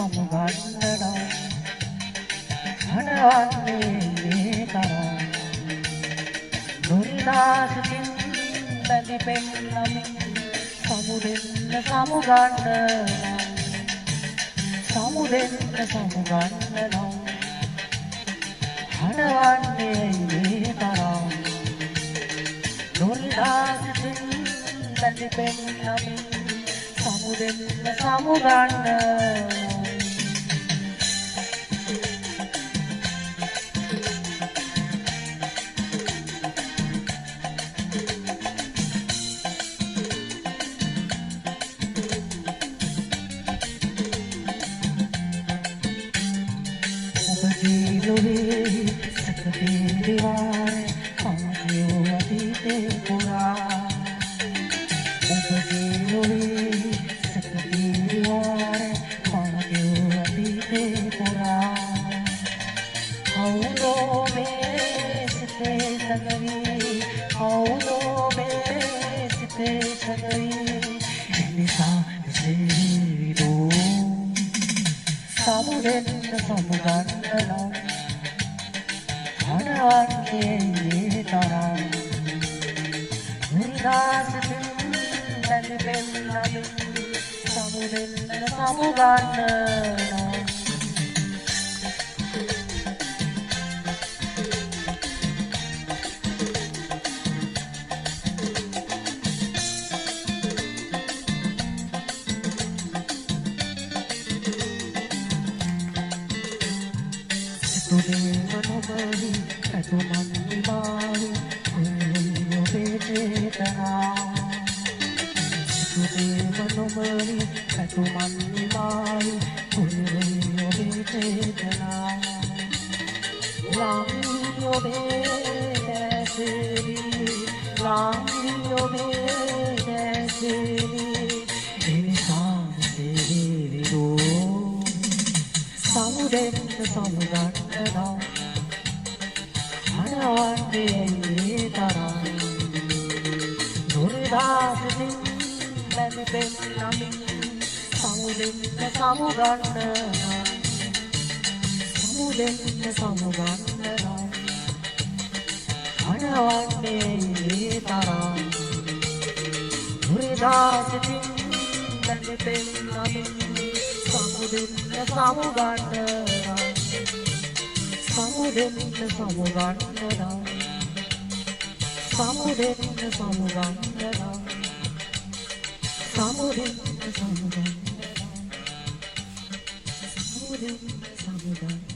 සමුගන්නනම් හඬවන්නේ මේ තරම් නොරිදාසිතින් බැඳි පෙන්නමින් සමුදෙන්න සමුගන්නනම් සමුදෙන්න සමුගන්නනම් හඬවන්නේ මේ තරම් නොරිදාසිතින් බැඳි පෙන්නමින් සමුදෙන්න සමුගන්නනම් Jiluhi seperti diware Kamu hati pura Jiluhi seperti diware Kamu hati pura Kau lo me sete sagari Kau lo me sete sagari Bisa diseridu සමුදෙන්න සමුගන්නනම් හඬවන්නේ මේ තරම් නිදාසිතින් බැඳි පෙන්නමින් සමුදෙන්න සමුගන්නනම් Tudema nobali, katuman ibali, kuyo betana. Tudema nobali, katuman ibali, kuyo betana. Lamio betesiri, lamio betesiri, inisan serido. Samuden samudan හඬවන්නේ මේ තරම් නොරිදාසිතින් බැඳි පෙන්නමින් සමුදෙන්න සමුගන්නනම් සමුදෙන්න සමුගන්නනම් හඬවන්නේ මේ තරම් නොරිදාසිතින් බැඳි පෙන්නමින් සමුදෙන්න සමුගන්නනම් සමුදෙන්න සමුගන්නනම් සමුදෙන්න සමුගන්නනම් සමුදෙන්න සමුගන්නනම් සමුදෙන්න සමුගන්නනම්